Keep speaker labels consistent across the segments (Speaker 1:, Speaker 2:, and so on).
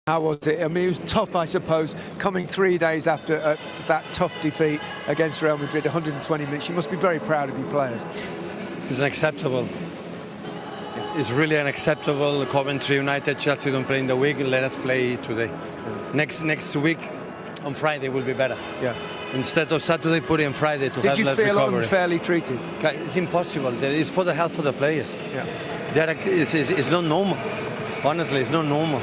Speaker 1: How was it? I mean, it was tough, I suppose, coming 3 days after that tough defeat against Real Madrid, 120 minutes. You must be very proud of your players.
Speaker 2: It's unacceptable. It's really unacceptable. Coventry United, Chelsea don't play in the week. Let us play today. Next week, on Friday, will be better.
Speaker 1: Yeah.
Speaker 2: Instead of Saturday, put in Friday to have less recovery.
Speaker 1: Did you feel unfairly treated?
Speaker 2: It's impossible. It's for the health of the players.
Speaker 1: Yeah.
Speaker 2: It's not normal. Honestly, it's not normal.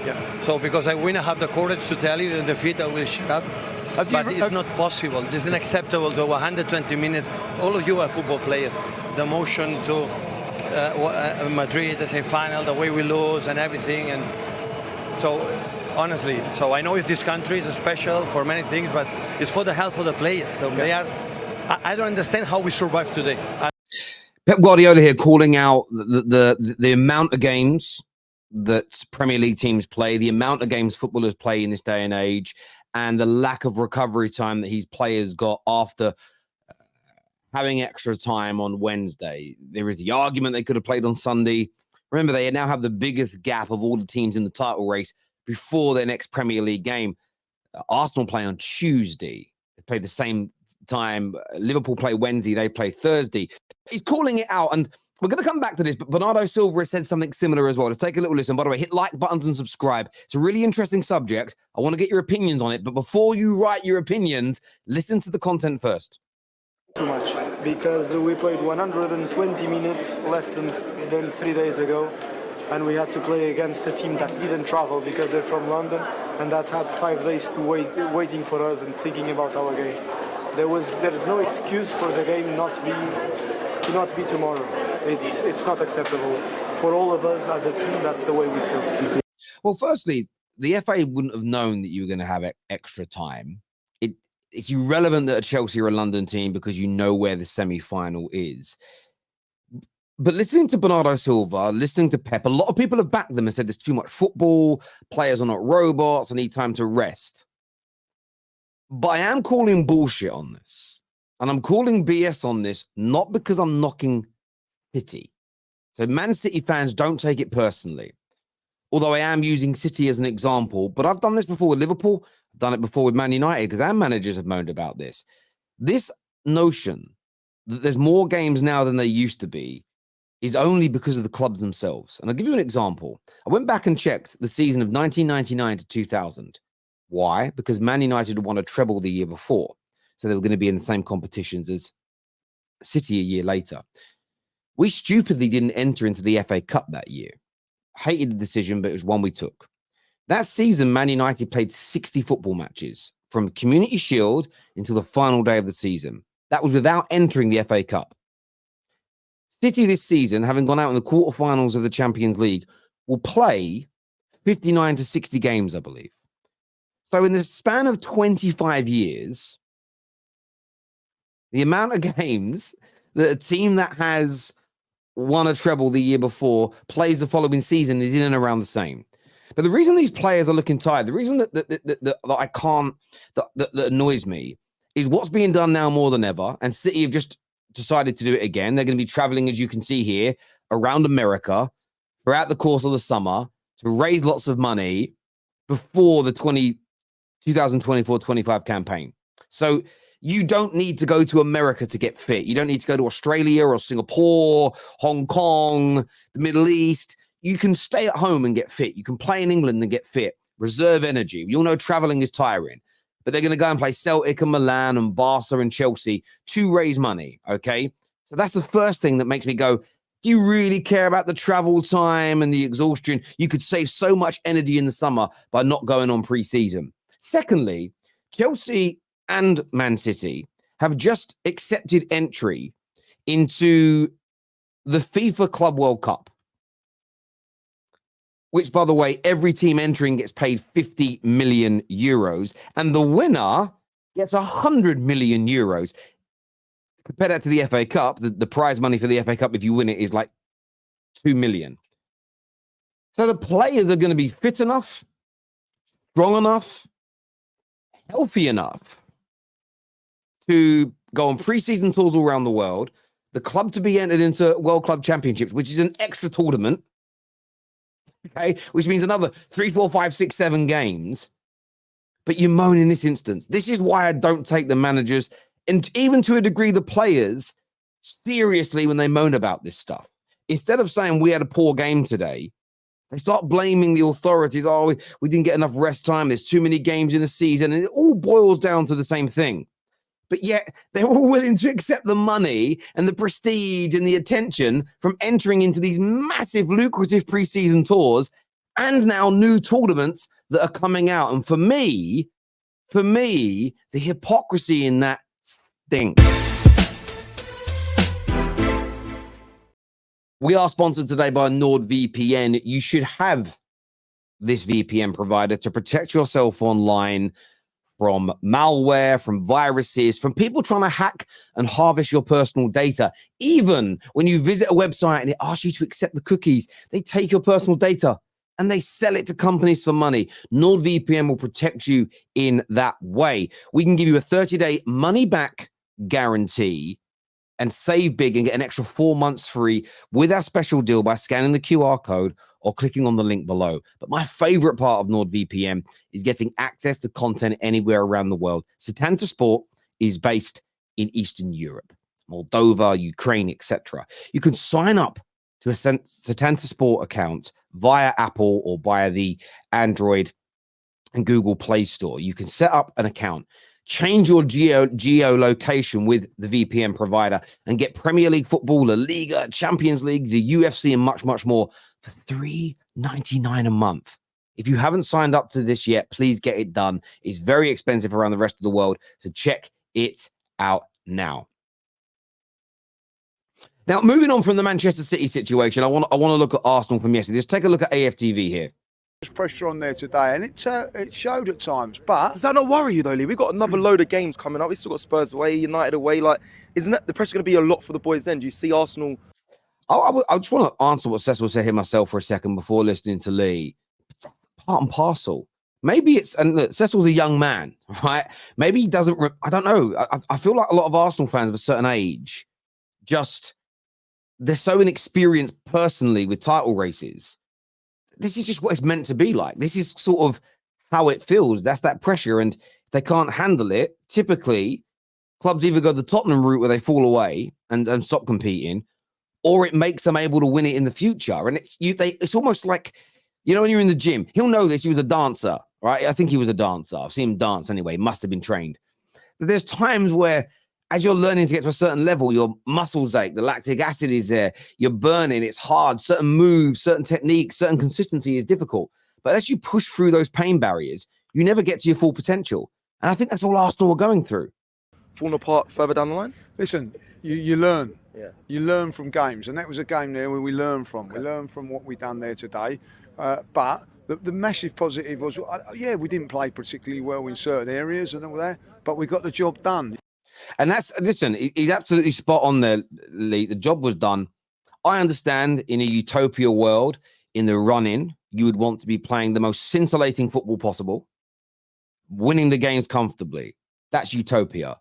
Speaker 1: Yeah.
Speaker 2: So because I win, I have the courage to tell you the defeat, I will shut up. But it's not possible. It's unacceptable to 120 minutes. All of you are football players. The motion to Madrid, the semi-final, the way we lose and everything. And so, honestly, so I know this country is special for many things, but it's for the health of the players. So they are. I don't understand how we survive today.
Speaker 3: Pep Guardiola here calling out the amount of games that Premier League teams play, the amount of games footballers play in this day and age, and the lack of recovery time that his players got after having extra time on Wednesday. There is the argument they could have played on Sunday. Remember, they now have the biggest gap of all the teams in the title race before their next Premier League game. Arsenal play on Tuesday. They play the same time. Liverpool play Wednesday. They play Thursday. He's calling it out, and we're going to come back to this, but Bernardo Silva has said something similar as well. Let's take a little listen. By the way, hit like buttons and subscribe. It's a really interesting subject. I want to get your opinions on it, but before you write your opinions, listen to the content first.
Speaker 4: Too much, because we played 120 minutes less than 3 days ago, and we had to play against a team that didn't travel because they're from London, and that had 5 days to waiting for us and thinking about our game. There is no excuse for the game not be tomorrow. It's not acceptable for all of us as a team. That's the way we feel.
Speaker 3: Well, firstly, the FA wouldn't have known that you were going to have extra time. It's irrelevant that a Chelsea or a London team because you know where the semi-final is. But listening to Bernardo Silva, listening to Pep, a lot of people have backed them and said there's too much football, players are not robots, I need time to rest. But I am calling bullshit on this. And I'm calling BS on this, not because I'm knocking City. So Man City fans, don't take it personally. Although I am using City as an example, but I've done this before with Liverpool. I've done it before with Man United because our managers have moaned about this. This notion that there's more games now than there used to be is only because of the clubs themselves. And I'll give you an example. I went back and checked the season of 1999 to 2000. Why? Because Man United had won a treble the year before. So they were going to be in the same competitions as City a year later. We stupidly didn't enter into the FA Cup that year. Hated the decision, but it was one we took. That season, Man United played 60 football matches from Community Shield until the final day of the season. That was without entering the FA Cup. City this season, having gone out in the quarterfinals of the Champions League, will play 59 to 60 games, I believe. So in the span of 25 years, the amount of games that a team that has won a treble the year before plays the following season is in and around the same. But the reason these players are looking tired, the reason that I can't, that annoys me, is what's being done now more than ever. And City have just decided to do it again. They're going to be traveling, as you can see here, around America throughout the course of the summer to raise lots of money before the 2024-25 campaign. So you don't need to go to America to get fit. You don't need to go to Australia or Singapore, Hong Kong, the Middle East. You can stay at home and get fit. You can play in England and get fit. Reserve energy. You all know traveling is tiring. But they're going to go and play Celtic and Milan and Barca and Chelsea to raise money, okay? So that's the first thing that makes me go, do you really care about the travel time and the exhaustion? You could save so much energy in the summer by not going on pre-season. Secondly, Chelsea and Man City have just accepted entry into the FIFA Club World Cup, which, by the way, every team entering gets paid 50 million euros, and the winner gets 100 million euros. Compare that to the FA Cup. The prize money for the FA Cup, if you win it, is like 2 million. So the players are going to be fit enough, strong enough, healthy enough to go on pre-season tours all around the world, the club to be entered into World Club Championships, which is an extra tournament, Okay, which means another 3, 4, 5, 6, 7 games. But you moan in this instance. This is why I don't take the managers and even to a degree the players seriously when they moan about this stuff. Instead of saying we had a poor game today, they start blaming the authorities. Oh, we didn't get enough rest time. There's too many games in the season. And it all boils down to the same thing. But yet they're all willing to accept the money and the prestige and the attention from entering into these massive, lucrative preseason tours and now new tournaments that are coming out. And for me, the hypocrisy in that stinks. We are sponsored today by NordVPN. You should have this VPN provider to protect yourself online from malware, from viruses, from people trying to hack and harvest your personal data. Even when you visit a website and it asks you to accept the cookies, they take your personal data and they sell it to companies for money. NordVPN will protect you in that way. We can give you a 30-day money-back guarantee and save big and get an extra 4 months free with our special deal by scanning the QR code or clicking on the link below. But my favorite part of NordVPN is getting access to content anywhere around the world. Setanta Sport is based in Eastern Europe, Moldova, Ukraine, etc. You can sign up to a Setanta Sport account via Apple or via the Android and Google Play Store. You can set up an account, change your geolocation with the VPN provider, and get Premier League football, La Liga, Champions League, the UFC, and much, much more for $3.99 a month. If you haven't signed up to this yet, please get it done. It's very expensive around the rest of the world, so check it out now. Now, moving on from the Manchester City situation, I want to look at Arsenal from yesterday. Let's take a look at AFTV here.
Speaker 5: There's pressure on there today, and it showed at times. But
Speaker 6: does that not worry you though, Lee? We've got another load of games coming up. We've still got Spurs away, United away. Like, isn't that the pressure going to be a lot for the boys then? Do you see Arsenal?
Speaker 3: I just want to answer what Cecil said here myself for a second before listening to Lee. Part and parcel. Maybe it's, and look, Cecil's a young man, right? Maybe he doesn't, I don't know. I feel like a lot of Arsenal fans of a certain age, they're so inexperienced personally with title races. This is just what it's meant to be like. This is sort of how it feels. That's that pressure. And if they can't handle it, typically clubs either go the Tottenham route where they fall away and stop competing, or it makes them able to win it in the future. And it's almost like, you know, when you're in the gym, he'll know this. He was a dancer, right? I think he was a dancer. I've seen him dance anyway. Must have been trained. But there's times where, as you're learning to get to a certain level, your muscles ache, the lactic acid is there, you're burning, it's hard, certain moves, certain techniques, certain consistency is difficult. But as you push through those pain barriers, you never get to your full potential. And I think that's all Arsenal are going through.
Speaker 6: Falling apart further down the line?
Speaker 5: listen, you learn.
Speaker 6: Yeah.
Speaker 5: You learn from games, and that was a game there where we learned from. Okay. We learned from what we done there today. But the massive positive was, yeah, we didn't play particularly well in certain areas and all that, but we got the job done.
Speaker 3: And that's, listen, he's absolutely spot on there, Lee. The job was done. I understand in a utopia world, in the run-in, you would want to be playing the most scintillating football possible, winning the games comfortably. That's utopia.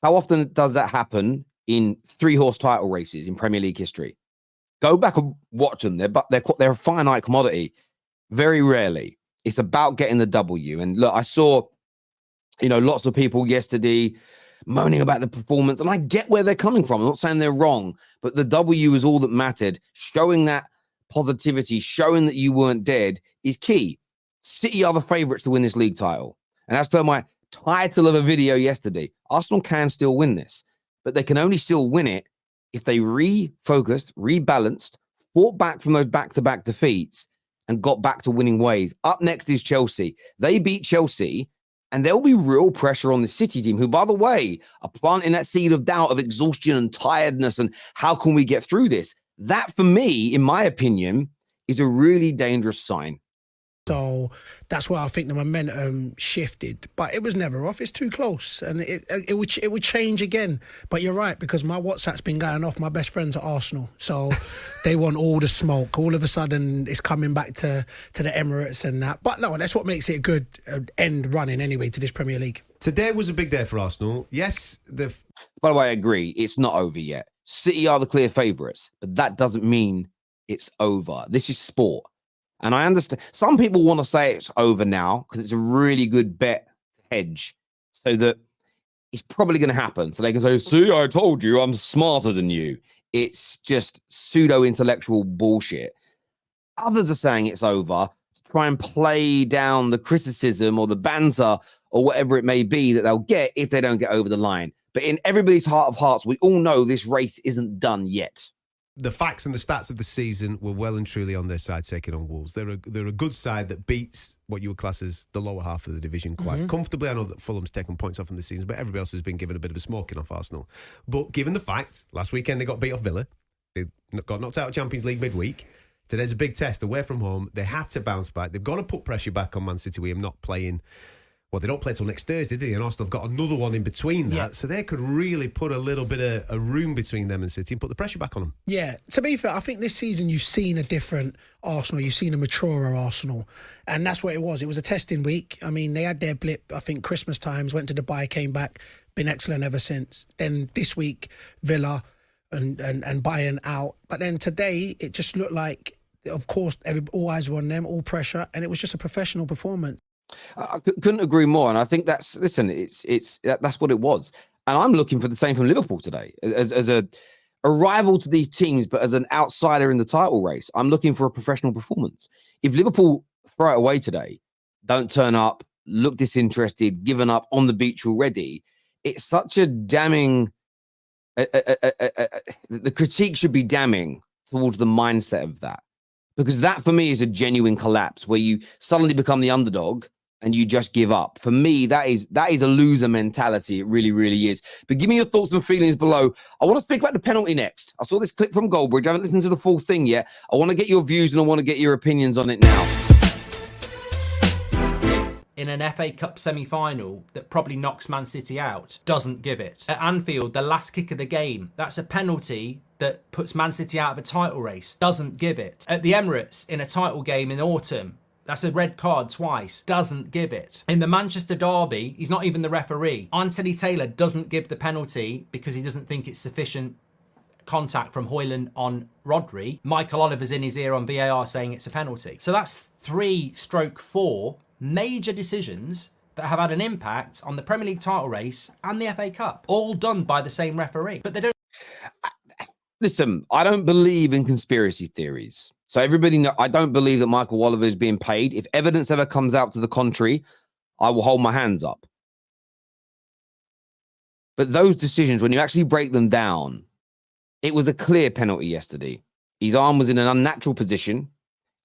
Speaker 3: How often does that happen in three-horse title races in Premier League history? Go back and watch them. They're a finite commodity. Very rarely. It's about getting the W. And look, I saw, lots of people yesterday moaning about the performance, and I get where they're coming from. I'm not saying they're wrong, but the W is all that mattered. Showing that positivity, showing that you weren't dead is key. City are the favourites to win this league title. And as per my title of a video yesterday, Arsenal can still win this, but they can only still win it if they refocused, rebalanced, fought back from those back-to-back defeats, and got back to winning ways. Up next is Chelsea. They beat Chelsea, and there'll be real pressure on the City team, who, by the way, are planting that seed of doubt, of exhaustion and tiredness, and how can we get through this? That, for me, in my opinion, is a really dangerous sign.
Speaker 7: So that's why I think the momentum shifted, but it was never off. It's too close, and it would change again. But you're right, because my WhatsApp's been going off. My best friends at Arsenal, so they want all the smoke. All of a sudden, it's coming back to the Emirates and that. But no, that's what makes it a good end running anyway to this Premier League.
Speaker 8: Today was a big day for Arsenal. Yes,
Speaker 3: by the way, I agree. It's not over yet. City are the clear favourites, but that doesn't mean it's over. This is sport. And I understand some people want to say it's over now because it's a really good bet to hedge so that it's probably going to happen. So they can say, see, I told you I'm smarter than you. It's just pseudo-intellectual bullshit. Others are saying it's over to try and play down the criticism or the banter or whatever it may be that they'll get if they don't get over the line. But in everybody's heart of hearts, we all know this race isn't done yet.
Speaker 8: The facts and the stats of the season were well and truly on their side, taking on Wolves. They're a good side that beats what you would class as the lower half of the division quite comfortably. I know that Fulham's taken points off from the season, but everybody else has been given a bit of a smoking off Arsenal. But given the fact, last weekend they got beat off Villa. They got knocked out of Champions League midweek. Today's a big test away from home. They had to bounce back. They've got to put pressure back on Man City with him not playing. Well, they don't play till next Thursday, do they? And Arsenal have got another one in between that. Yeah. So they could really put a little bit of a room between them and City and put the pressure back on them.
Speaker 7: Yeah, to be fair, I think this season you've seen a different Arsenal. You've seen a maturer Arsenal. And that's what it was. It was a testing week. I mean, they had their blip, I think, Christmas times, went to Dubai, came back, been excellent ever since. Then this week, Villa and Bayern out. But then today, it just looked like, of course, all eyes were on them, all pressure, and it was just a professional performance.
Speaker 3: I couldn't agree more, and I think that's what it was. And I'm looking for the same from Liverpool today, as a rival to these teams, but as an outsider in the title race. I'm looking for a professional performance. If Liverpool throw it away today, don't turn up, look disinterested, given up on the beach already, it's such a damning. The critique should be damning towards the mindset of that, because that for me is a genuine collapse where you suddenly become the underdog and you just give up. For me, that is a loser mentality. It really, really is. But give me your thoughts and feelings below. I want to speak about the penalty next. I saw this clip from Goldbridge. I haven't listened to the full thing yet. I want to get your views and I want to get your opinions on it now.
Speaker 9: In an FA Cup semi-final that probably knocks Man City out, doesn't give it. At Anfield, the last kick of the game, that's a penalty that puts Man City out of a title race, doesn't give it. At the Emirates, in a title game in autumn, that's a red card twice, doesn't give it. In the Manchester derby, he's not even the referee. Anthony Taylor doesn't give the penalty because he doesn't think it's sufficient contact from Højlund on Rodri. Michael Oliver's in his ear on VAR saying it's a penalty. So that's 3/4 major decisions that have had an impact on the Premier League title race and the FA Cup, all done by the same referee. But they don't.
Speaker 3: Listen, I don't believe in conspiracy theories. So everybody know, I don't believe that Michael Oliver is being paid. If evidence ever comes out to the contrary, I will hold my hands up. But those decisions, when you actually break them down, it was a clear penalty yesterday. His arm was in an unnatural position,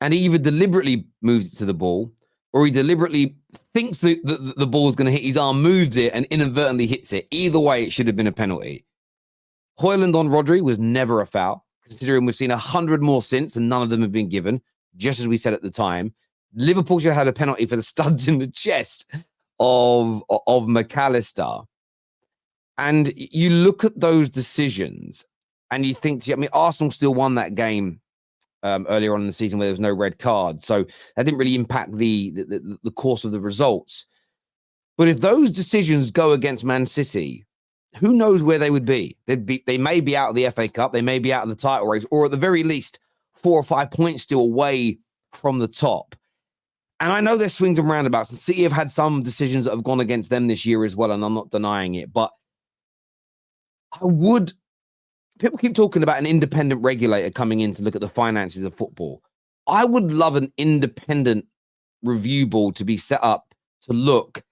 Speaker 3: and he either deliberately moves it to the ball, or he deliberately thinks the ball's going to hit his arm, moves it, and inadvertently hits it. Either way, it should have been a penalty. Højlund on Rodri was never a foul, considering we've seen 100 more since, and none of them have been given, just as we said at the time. Liverpool should have had a penalty for the studs in the chest of McAllister. And you look at those decisions, and you think, I mean, Arsenal still won that game earlier on in the season where there was no red card. So that didn't really impact the course of the results. But if those decisions go against Man City, who knows where they would be? They may be out of the FA Cup, they may be out of the title race, or at the very least, 4 or 5 points still away from the top. And I know there's swings and roundabouts, and City have had some decisions that have gone against them this year as well, and I'm not denying it. But people keep talking about an independent regulator coming in to look at the finances of football. I would love an independent review board to be set up to look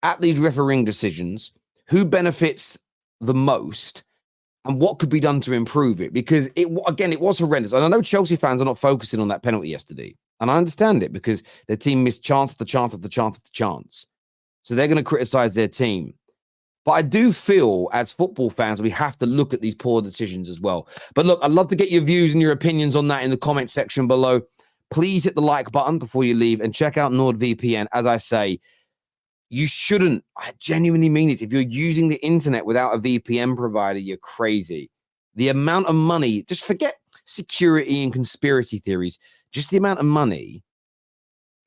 Speaker 3: at these refereeing decisions, who benefits the most, and what could be done to improve it. Because it was horrendous. And I know Chelsea fans are not focusing on that penalty yesterday. And I understand it because their team missed chance after chance after chance after chance. So they're going to criticize their team. But I do feel as football fans, we have to look at these poor decisions as well. But look, I'd love to get your views and your opinions on that in the comment section below. Please hit the like button before you leave and check out NordVPN. As I say, you shouldn't, I genuinely mean it. If you're using the internet without a VPN provider, you're crazy. The amount of money, just forget security and conspiracy theories, just the amount of money.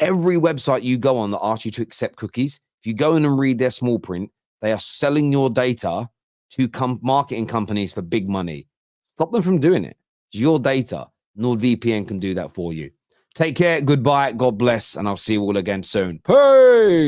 Speaker 3: Every website you go on that asks you to accept cookies, if you go in and read their small print, they are selling your data to marketing companies for big money. Stop them from doing it. It's your data. NordVPN can do that for you. Take care. Goodbye. God bless. And I'll see you all again soon. Peace.